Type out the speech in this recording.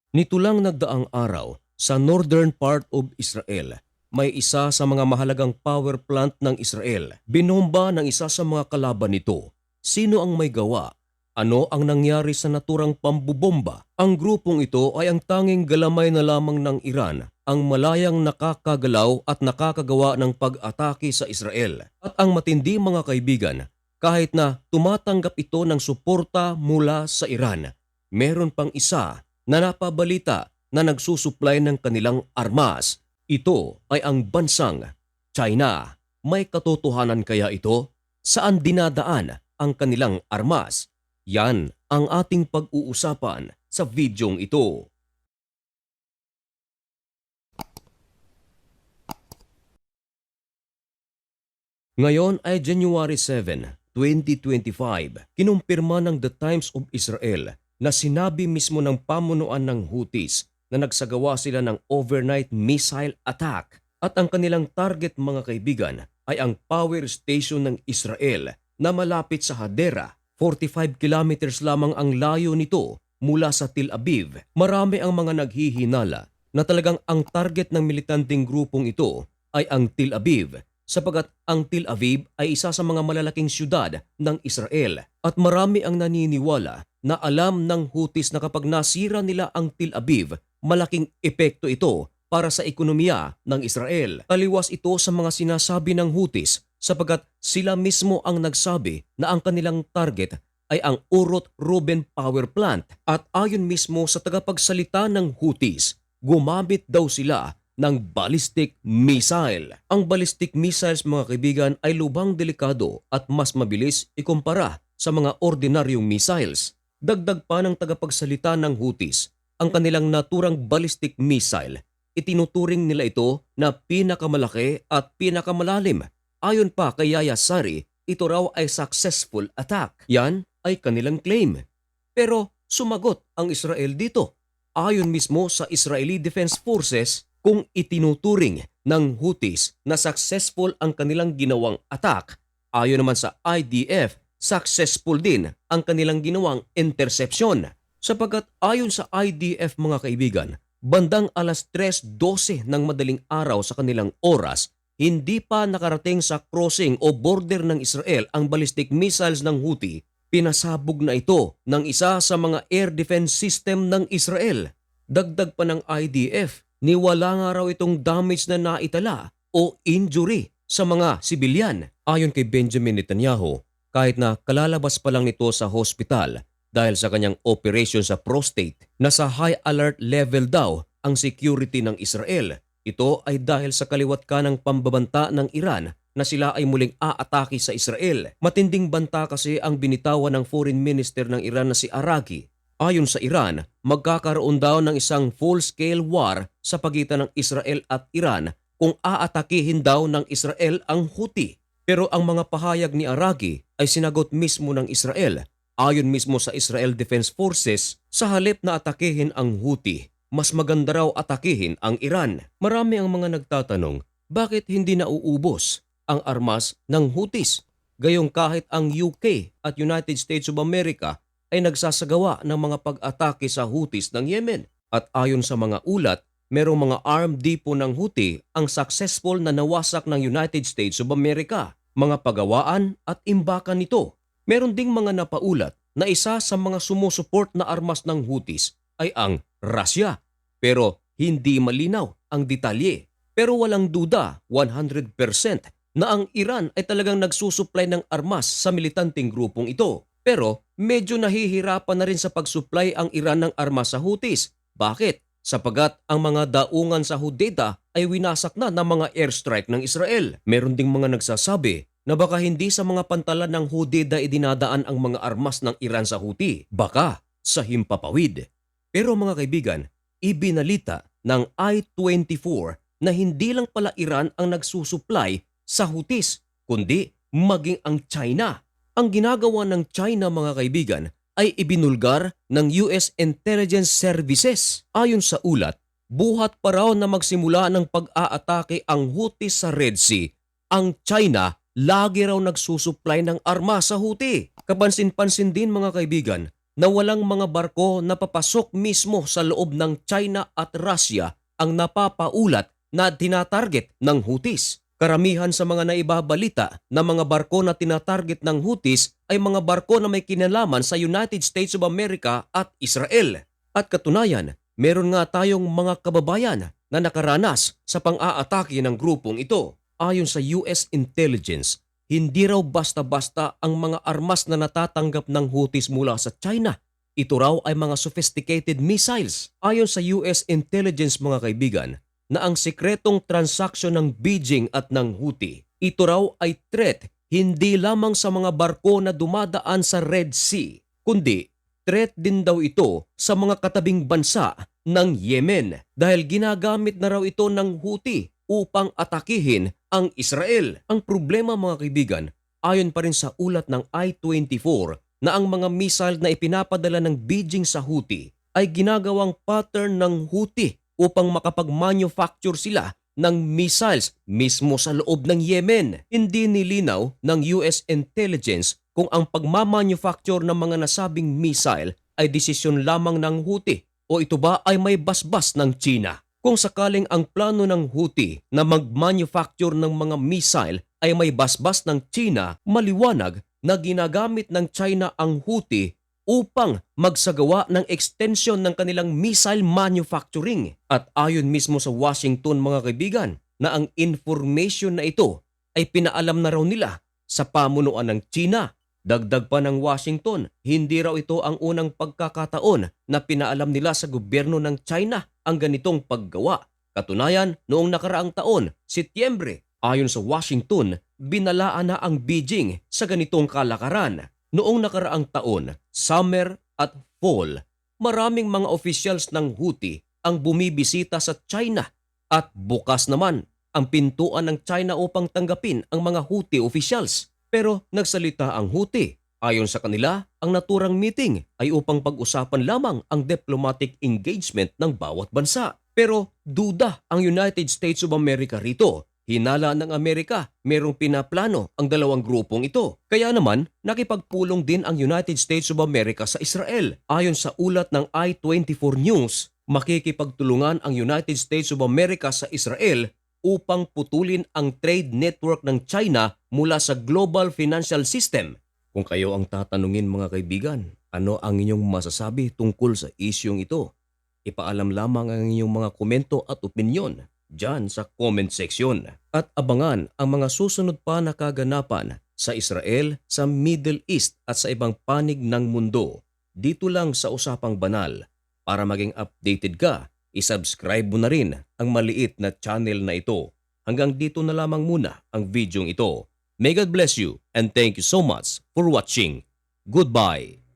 Nito lang nagdaang araw, sa northern part of Israel, may isa sa mga mahalagang power plant ng Israel. Binomba ng isa sa mga kalaban nito. Sino ang may gawa? Ano ang nangyari sa naturang pambubomba? Ang grupong ito ay ang tanging galamay na lamang ng Iran, ang malayang nakakagalaw at nakakagawa ng pag-atake sa Israel. At ang matindi mga kaibigan, kahit na tumatanggap ito ng suporta mula sa Iran, meron pang isa na napabalita na nagsusuplay ng kanilang armas. Ito ay ang bansang China. May katotohanan kaya ito? Saan dinadaan ang kanilang armas? Yan ang ating pag-uusapan sa videong ito. Ngayon ay January 7, 2025. Kinumpirma ng The Times of Israel na sinabi mismo ng pamunuan ng Houthis na nagsagawa sila ng overnight missile attack at ang kanilang target mga kaibigan ay ang power station ng Israel na malapit sa Hadera. 45 kilometers lamang ang layo nito mula sa Tel Aviv. Marami ang mga naghihinala na talagang ang target ng militanteng grupong ito ay ang Tel Aviv sapagat ang Tel Aviv ay isa sa mga malalaking syudad ng Israel at marami ang naniniwala na alam ng Houthis na kapag nasira nila ang Tel Aviv, malaking epekto ito para sa ekonomiya ng Israel. Taliwas ito sa mga sinasabi ng Houthis sapagat sila mismo ang nagsabi na ang kanilang target ay ang Urot Ruben Power Plant at ayon mismo sa tagapagsalita ng Houthis, gumamit daw sila ng ballistic missile. Ang ballistic missiles mga kaibigan ay lubhang delikado at mas mabilis ikumpara sa mga ordinaryong missiles. Dagdag pa ng tagapagsalita ng Houthis, ang kanilang naturang ballistic missile, itinuturing nila ito na pinakamalaki at pinakamalalim. Ayon pa kay Yahya Saree, ito raw ay successful attack. Yan ay kanilang claim. Pero sumagot ang Israel dito. Ayon mismo sa Israeli Defense Forces, kung itinuturing ng Houthis na successful ang kanilang ginawang attack, ayon naman sa IDF, successful din ang kanilang ginawang interception. Sapagkat ayon sa IDF mga kaibigan, bandang alas 3:12 ng madaling araw sa kanilang oras, hindi pa nakarating sa crossing o border ng Israel ang ballistic missiles ng Houthi. Pinasabog na ito ng isa sa mga air defense system ng Israel. Dagdag pa ng IDF, niwala nga raw itong damage na naitala o injury sa mga sibilyan. Ayon kay Benjamin Netanyahu, kahit na kalalabas pa lang nito sa hospital dahil sa kanyang operation sa prostate, nasa high alert level daw ang security ng Israel. Ito ay dahil sa kaliwat kanang pambabanta ng Iran na sila ay muling aatake sa Israel. Matinding banta kasi ang binitawan ng Foreign Minister ng Iran na si Araki. Ayon sa Iran, magkakaroon daw ng isang full-scale war sa pagitan ng Israel at Iran kung aatakihin daw ng Israel ang Houthi. Pero ang mga pahayag ni Araki ay sinagot mismo ng Israel. Ayon mismo sa Israel Defense Forces, sa halip na atakihin ang Houthi, mas maganda raw atakihin ang Iran. Marami ang mga nagtatanong, bakit hindi nauubos ang armas ng Houthis? Gayong kahit ang UK at United States of America ay nagsasagawa ng mga pag-atake sa Houthis ng Yemen. At ayon sa mga ulat, merong mga armed depot ng Houthi ang successful na nawasak ng United States of America. Mga pagawaan at imbakan nito. Meron ding mga napaulat na isa sa mga sumusuport na armas ng Houthis ay ang Russia. Pero hindi malinaw ang detalye. Pero walang duda 100% na ang Iran ay talagang nagsusupply ng armas sa militanteng grupong ito. Pero medyo nahihirapan na rin sa pagsupply ang Iran ng armas sa Houthis. Bakit? Sapagat ang mga daungan sa Hodeidah ay winasak na ng mga airstrike ng Israel. Meron ding mga nagsasabi na baka hindi sa mga pantalan ng Hodeidah idinadaan ang mga armas ng Iran sa Houthi. Baka sa himpapawid. Pero mga kaibigan, ibinalita ng I-24 na hindi lang pala Iran ang nagsusupply sa Houthis, kundi maging ang China. Ang ginagawa ng China mga kaibigan ay ibinulgar ng US Intelligence Services. Ayon sa ulat, buhat pa raw na magsimula ng pag-aatake ang Houthis sa Red Sea, ang China lagi raw nagsusupply ng armas sa Houthi. Kapansin-pansin din mga kaibigan na walang mga barko na papasok mismo sa loob ng China at Russia ang napapaulat na tinatarget ng Houthis. Karamihan sa mga naibabalita na mga barko na tinatarget ng Houthis ay mga barko na may kinalaman sa United States of America at Israel. At katunayan, meron nga tayong mga kababayan na nakaranas sa pang-aatake ng grupong ito. Ayon sa US Intelligence, hindi raw basta-basta ang mga armas na natatanggap ng Houthis mula sa China. Ito raw ay mga sophisticated missiles. Ayon sa US Intelligence mga kaibigan, na ang sikretong transaksyon ng Beijing at ng Houthi, ito raw ay threat hindi lamang sa mga barko na dumadaan sa Red Sea, kundi threat din daw ito sa mga katabing bansa ng Yemen dahil ginagamit na raw ito ng Houthi upang atakihin ang Israel. Ang problema mga kaibigan, ayon pa rin sa ulat ng I-24 na ang mga missile na ipinapadala ng Beijing sa Houthi ay ginagawang pattern ng Houthi upang makapag-manufacture sila ng missiles mismo sa loob ng Yemen. Hindi nilinaw ng US Intelligence kung ang pagmamanufacture ng mga nasabing missile ay desisyon lamang ng Houthi o ito ba ay may basbas ng China. Kung sakaling ang plano ng Houthi na mag-manufacture ng mga missile ay may basbas ng China, maliwanag na ginagamit ng China ang Houthi upang magsagawa ng extension ng kanilang missile manufacturing. At ayon mismo sa Washington mga kaibigan, na ang information na ito ay pinaalam na raw nila sa pamunuan ng China. Dagdag pa ng Washington, hindi raw ito ang unang pagkakataon na pinaalam nila sa gobyerno ng China ang ganitong paggawa. Katunayan, noong nakaraang taon, Setyembre, ayon sa Washington, binalaan na ang Beijing sa ganitong kalakaran. Noong nakaraang taon, summer at fall, maraming mga officials ng Houthi ang bumibisita sa China at bukas naman ang pintuan ng China upang tanggapin ang mga Houthi officials. Pero nagsalita ang Houthi. Ayon sa kanila, ang naturang meeting ay upang pag-usapan lamang ang diplomatic engagement ng bawat bansa. Pero duda ang United States of America rito. Hinala ng Amerika, merong pinaplano ang dalawang grupong ito. Kaya naman, nakipagpulong din ang United States of America sa Israel. Ayon sa ulat ng I-24 News, makikipagtulungan ang United States of America sa Israel upang putulin ang trade network ng China mula sa global financial system. Kung kayo ang tatanungin mga kaibigan, ano ang inyong masasabi tungkol sa isyong ito? Ipaalam lamang ang inyong mga komento at opinyon diyan sa comment section. At abangan ang mga susunod pa na kaganapan sa Israel, sa Middle East at sa ibang panig ng mundo. Dito lang sa Usapang Banal. Para maging updated ka, isubscribe mo na rin ang maliit na channel na ito. Hanggang dito na lamang muna ang videong ito. May God bless you and thank you so much for watching. Goodbye!